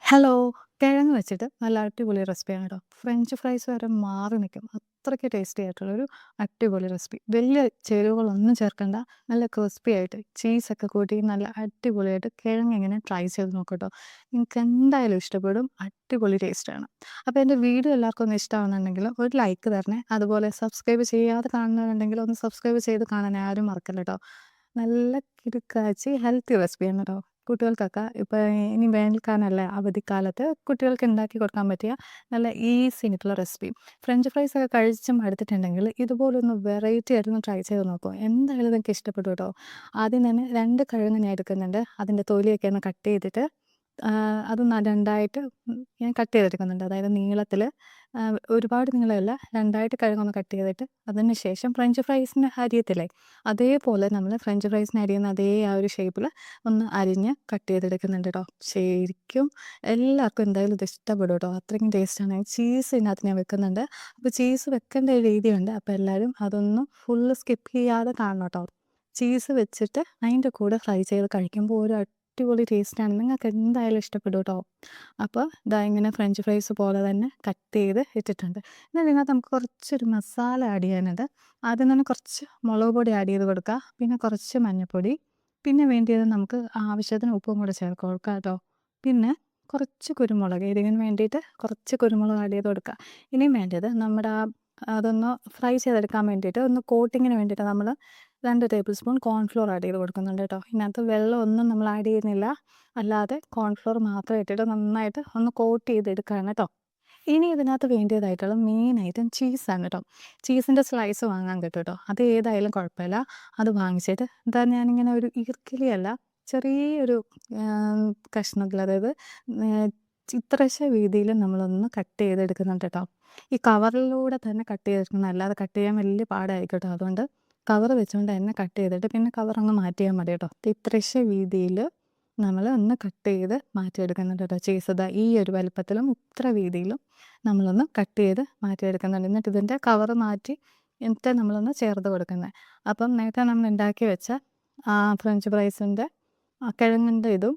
Hello! കിഴങ്ങ് വെച്ചിട്ട് നല്ല അടിപൊളി റെസിപ്പിയാണ് കേട്ടോ. ഫ്രഞ്ച് ഫ്രൈസ് വരെ മാറി നിൽക്കും. അത്രയ്ക്ക് ടേസ്റ്റി ആയിട്ടുള്ളൊരു അടിപൊളി റെസിപ്പി. വലിയ ചേരുവകളൊന്നും ചേർക്കണ്ട. നല്ല ക്രിസ്പി ആയിട്ട് ചീസൊക്കെ കൂട്ടി നല്ല അടിപൊളിയായിട്ട് കിഴങ്ങ് ഇങ്ങനെ ട്രൈ ചെയ്ത് നോക്കൂ കേട്ടോ. നിങ്ങൾക്ക് എന്തായാലും ഇഷ്ടപ്പെടും. അടിപൊളി ടേസ്റ്റാണ്. അപ്പോൾ എൻ്റെ വീഡിയോ എല്ലാവർക്കും ഒന്ന് ഇഷ്ടമാവുന്നുണ്ടെങ്കിൽ ഒരു ലൈക്ക് തരണേ. അതുപോലെ സബ്സ്ക്രൈബ് ചെയ്യാതെ കാണുന്നവരുണ്ടെങ്കിൽ ഒന്ന് സബ്സ്ക്രൈബ് ചെയ്ത് കാണാൻ ആരും മറക്കല്ല കേട്ടോ. നല്ല കിടുക്കാച്ചി ഹെൽത്തി റെസിപ്പിയാണ് കേട്ടോ. കുട്ടികൾക്കൊക്കെ ഇപ്പോൾ ഇനി വേനൽക്കാലമല്ലേ അവധിക്കാലത്ത് കുട്ടികൾക്ക് ഉണ്ടാക്കി കൊടുക്കാൻ പറ്റിയ നല്ല ഈസി ആയിട്ടുള്ള റെസിപ്പി. ഫ്രഞ്ച് ഫ്രൈസ് ഒക്കെ കഴിച്ച് മടുത്തിട്ടുണ്ടെങ്കിൽ ഇതുപോലൊന്ന് വെറൈറ്റി ആയിട്ടൊന്ന് ട്രൈ ചെയ്ത് നോക്കൂ. എന്തായാലും നിങ്ങൾക്ക് ഇഷ്ടപ്പെടും കേട്ടോ. ആദ്യം തന്നെ 2 കിഴങ്ങ് ഞാൻ എടുക്കുന്നുണ്ട്. അതിൻ്റെ തൊലിയൊക്കെ ഒന്ന് കട്ട് ചെയ്തിട്ട് അത് രണ്ടായിട്ട് ഞാൻ കട്ട് ചെയ്തെടുക്കുന്നുണ്ട്. അതായത് നീളത്തിൽ ഒരുപാട് നീളമല്ല, രണ്ടായിട്ട് കിഴങ്ങൊന്ന് കട്ട് ചെയ്തിട്ട് അതിന് ശേഷം ഫ്രഞ്ച് ഫ്രൈസിന് അരിയത്തില്ലേ, അതേപോലെ നമ്മൾ ഫ്രഞ്ച് ഫ്രൈസിന് അരിയുന്ന അതേ ആ ഒരു ഷേപ്പിൽ ഒന്ന് അരിഞ്ഞ് കട്ട് ചെയ്തെടുക്കുന്നുണ്ട് കേട്ടോ. ശരിക്കും എല്ലാവർക്കും എന്തായാലും ഇത് ഇഷ്ടപ്പെടും കേട്ടോ. അത്രയ്ക്കും ടേസ്റ്റാണ്. ചീസ് ഇതിനകത്ത് ഞാൻ വെക്കുന്നുണ്ട്. അപ്പോൾ ചീസ് വെക്കേണ്ട ഒരു രീതിയുണ്ട്. അപ്പോൾ എല്ലാവരും അതൊന്നും ഫുള്ള് സ്കിപ്പ് ചെയ്യാതെ കാണണം കേട്ടോ. ചീസ് വെച്ചിട്ട് അതിൻ്റെ കൂടെ ഫ്രൈ ചെയ്ത് കഴിക്കുമ്പോൾ ഒരു അടിപൊളി ടേസ്റ്റാണ്. നിങ്ങൾക്ക് എന്തായാലും ഇഷ്ടപ്പെടും കേട്ടോ. അപ്പോൾ ദാ ഇങ്ങനെ ഫ്രഞ്ച് ഫ്രൈസ് പോലെ തന്നെ കട്ട് ചെയ്ത് ഇട്ടിട്ടുണ്ട്. ഇനി ഇതിനകത്ത് നമുക്ക് കുറച്ചൊരു മസാല ആഡ് ചെയ്യാനുണ്ട്. ആദ്യം തന്നെ കുറച്ച് മുളക് പൊടി ആഡ് ചെയ്ത് കൊടുക്കുക. പിന്നെ കുറച്ച് മഞ്ഞൾപ്പൊടി. പിന്നെ വേണ്ടിയത് നമുക്ക് ആവശ്യത്തിന് ഉപ്പും കൂടെ ചേർത്ത് കൊടുക്കാം കേട്ടോ. പിന്നെ കുറച്ച് കുരുമുളക്, എരിവിന് വേണ്ടിയിട്ട് കുറച്ച് കുരുമുളക് ആഡ് ചെയ്ത് കൊടുക്കുക. ഇനിയും വേണ്ടത് നമ്മുടെ അതൊന്ന് ഫ്രൈ ചെയ്തെടുക്കാൻ വേണ്ടിയിട്ട് ഒന്ന് കോട്ടിങ്ങിന് വേണ്ടിയിട്ട് നമ്മൾ 2 ടേബിൾ സ്പൂൺ കോൺഫ്ലോർ ആഡ് ചെയ്ത് കൊടുക്കുന്നുണ്ട് കേട്ടോ. ഇതിനകത്ത് വെള്ളമൊന്നും നമ്മൾ ആഡ് ചെയ്യുന്നില്ല. അല്ലാതെ കോൺഫ്ലോർ മാത്രം ഇട്ടിട്ട് നന്നായിട്ട് ഒന്ന് കോട്ട് ചെയ്തെടുക്കുകയാണ് കേട്ടോ. ഇനി ഇതിനകത്ത് വേണ്ടിയതായിട്ടുള്ള മെയിൻ ഐറ്റം ചീസാണ് കേട്ടോ. ചീസിൻ്റെ സ്ലൈസ് വാങ്ങാൻ കിട്ടും കേട്ടോ. അത് ഏതായാലും കുഴപ്പമില്ല. അത് വാങ്ങിച്ചിട്ട് ഇതാ ഞാനിങ്ങനെ ഒരു ഈർക്കിലിയല്ല, ചെറിയൊരു കഷ്ണത്തിൽ, അതായത് ഇത്രശ വീതിയിൽ നമ്മളൊന്ന് കട്ട് ചെയ്തെടുക്കുന്നുണ്ട് കേട്ടോ. ഈ കവറിലൂടെ തന്നെ കട്ട് ചെയ്തെടുക്കണം, അല്ലാതെ കട്ട് ചെയ്യാൻ വലിയ പാടായിരിക്കും കേട്ടോ. അതുകൊണ്ട് കവർ വെച്ചുകൊണ്ട് തന്നെ കട്ട് ചെയ്തിട്ട് പിന്നെ കവർ അങ്ങ് മാറ്റിയാൽ മതി കേട്ടോ. ഇത്രശ വീതിയിൽ നമ്മൾ ഒന്ന് കട്ട് ചെയ്ത് മാറ്റിയെടുക്കുന്നുണ്ട് കേട്ടോ. ചീസ് ദാ ഈ ഒരു വലുപ്പത്തിലും ഇത്ര വീതിയിലും നമ്മളൊന്ന് കട്ട് ചെയ്ത് മാറ്റിയെടുക്കുന്നുണ്ട്. എന്നിട്ട് ഇതിൻ്റെ കവർ മാറ്റി എന്നിട്ട് നമ്മളൊന്ന് ചേർത്ത് കൊടുക്കുന്നത്. അപ്പം നേരത്തെ നമ്മൾ ഉണ്ടാക്കി വെച്ച ഫ്രഞ്ച് ഫ്രൈസിൻ്റെ കിഴങ്ങിൻ്റെ ഇതും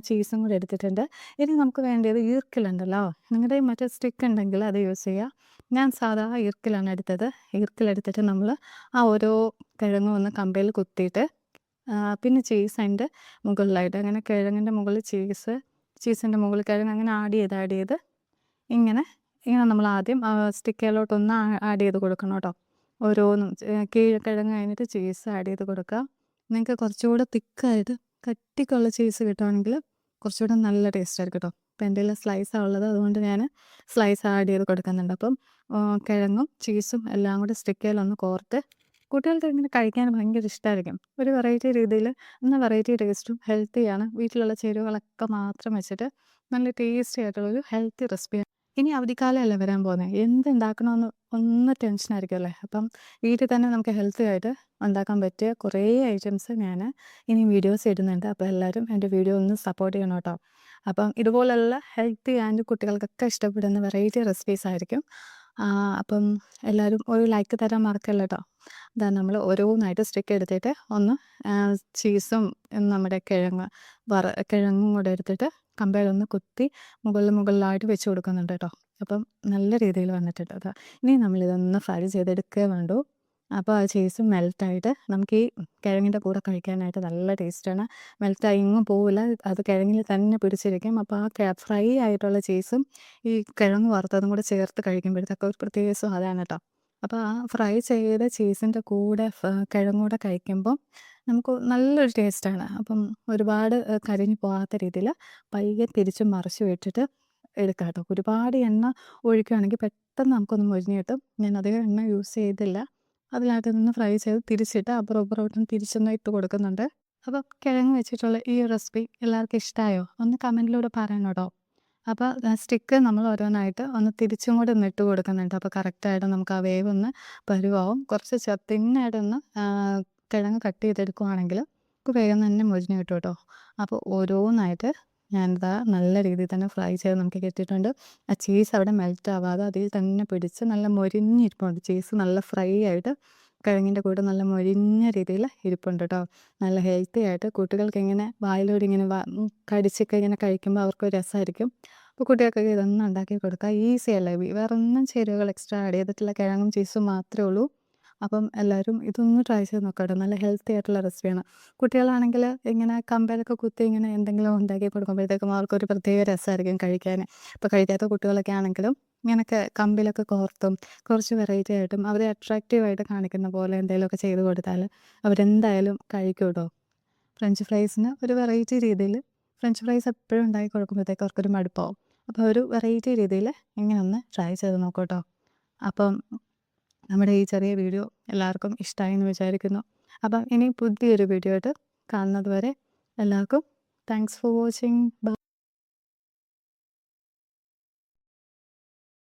ചീസും കൂടി എടുത്തിട്ടുണ്ട്. ഇനി നമുക്ക് വേണ്ടത് ഈർക്കിലുണ്ടല്ലോ, നിങ്ങളുടെ മറ്റേ സ്റ്റിക്ക് ഉണ്ടെങ്കിൽ അത് യൂസ് ചെയ്യുക. ഞാൻ സാധാ ഈർക്കിലാണ് എടുത്തത്. ഈർക്കിലെടുത്തിട്ട് നമ്മൾ ഓരോ കിഴങ്ങും ഒന്ന് കമ്പയിൽ കുത്തിയിട്ട് പിന്നെ ചീസ് അതിൻ്റെ മുകളിലായിട്ട്, അങ്ങനെ കിഴങ്ങിൻ്റെ മുകളിൽ ചീസ്, ചീസിൻ്റെ മുകളിൽ കിഴങ്ങ്, അങ്ങനെ ആഡ് ചെയ്ത് ഇങ്ങനെ ഇങ്ങനെ നമ്മൾ ആദ്യം സ്റ്റിക്കിലോട്ടൊന്ന് ആഡ് ചെയ്ത് കൊടുക്കണം കേട്ടോ. ഓരോന്നും കിഴങ്ങ് കഴിഞ്ഞിട്ട് ചീസ് ആഡ് ചെയ്ത് കൊടുക്കുക. നിങ്ങൾക്ക് കുറച്ചുകൂടെ തിക്കായിട്ട് കട്ടിക്കുള്ള ചീസ് കിട്ടുവാണെങ്കിൽ കുറച്ചുകൂടെ നല്ല ടേസ്റ്റ് ആയിരിക്കും കേട്ടോ. അപ്പോൾ എൻ്റെ കയ്യിൽ സ്ലൈസാണ് ഉള്ളത്, അതുകൊണ്ട് ഞാൻ സ്ലൈസ് ആഡ് ചെയ്ത് കൊടുക്കുന്നുണ്ട്. അപ്പം കിഴങ്ങും ചീസും എല്ലാം കൂടെ സ്റ്റിക്കയിലൊന്ന് കോർത്ത് കുട്ടികൾക്ക് ഇങ്ങനെ കഴിക്കാൻ ഭയങ്കര ഇഷ്ടമായിരിക്കും. ഒരു വെറൈറ്റി രീതിയിൽ, എന്നാൽ വെറൈറ്റി ടേസ്റ്റും ഹെൽത്തിയാണ്. വീട്ടിലുള്ള ചേരുവകളൊക്കെ മാത്രം വെച്ചിട്ട് നല്ല ടേസ്റ്റി ആയിട്ടുള്ളൊരു ഹെൽത്തി റെസിപ്പിയാണ്. ഇനി അവധിക്കാലമല്ലേ വരാൻ പോകുന്നത്, എന്തുണ്ടാക്കണമെന്ന് ഒന്ന് ടെൻഷനായിരിക്കുമല്ലേ. അപ്പം വീട്ടിൽ തന്നെ നമുക്ക് ഹെൽത്തി ആയിട്ട് ഉണ്ടാക്കാൻ പറ്റിയ കുറേ ഐറ്റംസ് ഞാൻ ഇനി വീഡിയോസ് ഇടുന്നുണ്ട്. അപ്പോൾ എല്ലാവരും എൻ്റെ വീഡിയോ ഒന്ന് സപ്പോർട്ട് ചെയ്യണം കേട്ടോ. അപ്പം ഇതുപോലുള്ള ഹെൽത്തി ആൻഡ് കുട്ടികൾക്കൊക്കെ ഇഷ്ടപ്പെടുന്ന വെറൈറ്റി റെസിപ്പീസ് ആയിരിക്കും. അപ്പം എല്ലാവരും ഒരു ലൈക്ക് തരാൻ മറക്കല്ല കേട്ടോ. ഇതാ നമ്മൾ ഓരോന്നായിട്ട് സ്റ്റിക്ക് എടുത്തിട്ട് ഒന്ന് ചീസും നമ്മുടെ കിഴങ്ങും കൂടെ എടുത്തിട്ട് കമ്പയിലൊന്ന് കുത്തി മുകളിലായിട്ട് വെച്ച് കൊടുക്കുന്നുണ്ട് കേട്ടോ. അപ്പം നല്ല രീതിയിൽ വന്നിട്ടുണ്ട് കേട്ടോ. ഇനി നമ്മളിതൊന്ന് ഫ്രൈ ചെയ്തെടുക്കുകയേ വേണ്ടൂ. അപ്പോൾ ആ ചീസ് മെൽറ്റായിട്ട് നമുക്ക് ഈ കിഴങ്ങിൻ്റെ കൂടെ കഴിക്കാനായിട്ട് നല്ല ടേസ്റ്റാണ്. മെൽറ്റായി എങ്ങും പോവില്ല, അത് കിഴങ്ങിൽ തന്നെ പിടിച്ചിരിക്കും. അപ്പോൾ ഫ്രൈ ആയിട്ടുള്ള ചീസും ഈ കിഴങ്ങ് വറുത്തതും കൂടെ ചേർത്ത് കഴിക്കുമ്പോഴത്തേക്ക് ഒരു പ്രത്യേക സ്വാദാണ് കേട്ടോ. അപ്പോൾ ആ ഫ്രൈ ചെയ്ത ചീസിൻ്റെ കൂടെ കിഴങ്ങൂടെ കഴിക്കുമ്പം നമുക്ക് നല്ലൊരു ടേസ്റ്റാണ്. അപ്പം ഒരുപാട് കരിഞ്ഞു പോകാത്ത രീതിയിൽ പയ്യെ തിരിച്ചും മറിച്ചും ഇട്ടിട്ട് എടുക്കാം കേട്ടോ. ഒരുപാട് എണ്ണ ഒഴിക്കുകയാണെങ്കിൽ പെട്ടെന്ന് നമുക്കൊന്ന് മൊരിഞ്ഞ് കിട്ടും. ഞാൻ അധികം എണ്ണ യൂസ് ചെയ്തില്ല. അതിനകത്ത് നിന്ന് ഫ്രൈ ചെയ്ത് തിരിച്ചിട്ട് അപ്പുറം ഇപ്പുറം തിരിച്ചൊന്ന് ഇട്ട് കൊടുക്കുന്നുണ്ട്. അപ്പം കിഴങ്ങ് വെച്ചിട്ടുള്ള ഈ റെസിപ്പി എല്ലാവർക്കും ഇഷ്ടമായോ? ഒന്ന് കമൻറ്റിലൂടെ പറയണം കേട്ടോ. അപ്പോൾ സ്റ്റിക്ക് നമ്മൾ ഓരോന്നായിട്ട് ഒന്ന് തിരിച്ചും കൂടെ ഒന്ന് ഇട്ട് കൊടുക്കുന്നുണ്ട്. അപ്പോൾ കറക്റ്റായിട്ട് നമുക്ക് ആ വേവ് ഒന്ന് പരുവാവും. കുറച്ച് തിന്നായിട്ടൊന്ന് കിഴങ്ങ് കട്ട് ചെയ്തെടുക്കുവാണെങ്കിൽ നമുക്ക് വേഗം തന്നെ മൊരിഞ്ഞ് കിട്ടും കേട്ടോ. അപ്പോൾ ഓരോന്നായിട്ട് ഞാനിതാ നല്ല രീതിയിൽ തന്നെ ഫ്രൈ ചെയ്ത് നമുക്ക് കിട്ടിയിട്ടുണ്ട്. ആ ചീസ് അവിടെ മെൽറ്റ് ആവാതെ അതിൽ തന്നെ പിടിച്ച് നല്ല മൊരിഞ്ഞിരിപ്പുണ്ട്. ചീസ് നല്ല ഫ്രൈ ആയിട്ട് കിഴങ്ങിൻ്റെ കൂടെ നല്ല മൊരിഞ്ഞ രീതിയിൽ ഇരിപ്പുണ്ട് കേട്ടോ. നല്ല ഹെൽത്തി ആയിട്ട് കുട്ടികൾക്ക് ഇങ്ങനെ വായിലൂടെ ഇങ്ങനെ കടിച്ചൊക്കെ ഇങ്ങനെ കഴിക്കുമ്പോൾ അവർക്ക് രസമായിരിക്കും. അപ്പോൾ കുട്ടികൾക്കൊക്കെ ഇതൊന്നും ഉണ്ടാക്കി കൊടുക്കുക. ഈസി അല്ലേ, വേറെ ഒന്നും ചേരുവകൾ എക്സ്ട്രാ ആഡ് ചെയ്തിട്ടില്ല, കിഴങ്ങും ചീസും മാത്രമേ ഉള്ളൂ. അപ്പം എല്ലാവരും ഇതൊന്ന് ട്രൈ ചെയ്ത് നോക്കാം. നല്ല ഹെൽത്തി ആയിട്ടുള്ള റെസിപ്പിയാണ്. കുട്ടികളാണെങ്കിൽ ഇങ്ങനെ കമ്പേലൊക്കെ കുത്തി ഇങ്ങനെ എന്തെങ്കിലും ഉണ്ടാക്കി കൊടുക്കുമ്പോഴത്തേക്കും അവർക്കൊരു പ്രത്യേക രസമായിരിക്കും കഴിക്കാൻ. ഇപ്പോൾ കഴിക്കാത്ത കുട്ടികളൊക്കെ ആണെങ്കിലും ഇങ്ങനെയൊക്കെ കമ്പിലൊക്കെ കോർത്തും കുറച്ച് വെറൈറ്റി ആയിട്ടും അവരെ അട്രാക്റ്റീവായിട്ട് കാണിക്കുന്ന പോലെ എന്തെങ്കിലുമൊക്കെ ചെയ്ത് കൊടുത്താൽ അവരെന്തായാലും കഴിക്കും കേട്ടോ. ഫ്രഞ്ച് ഫ്രൈസിന് ഒരു വെറൈറ്റി രീതിയിൽ ഫ്രഞ്ച് ഫ്രൈസ് എപ്പോഴും ഉണ്ടാക്കി കൊടുക്കുമ്പോഴത്തേക്ക് അവർക്കൊരു മടുപ്പാവും. അപ്പോൾ ഒരു വെറൈറ്റി രീതിയിൽ ഇങ്ങനെ ഒന്ന് ട്രൈ ചെയ്ത് നോക്കൂ കേട്ടോ. അപ്പം നമ്മുടെ ഈ ചെറിയ വീഡിയോ എല്ലാവർക്കും ഇഷ്ടമായി എന്ന് വിചാരിക്കുന്നു. അപ്പം ഇനി പുതിയൊരു വീഡിയോ ആയിട്ട് കാണുന്നത് വരെ എല്ലാവർക്കും താങ്ക്സ് ഫോർ വാച്ചിങ്. ബൈ.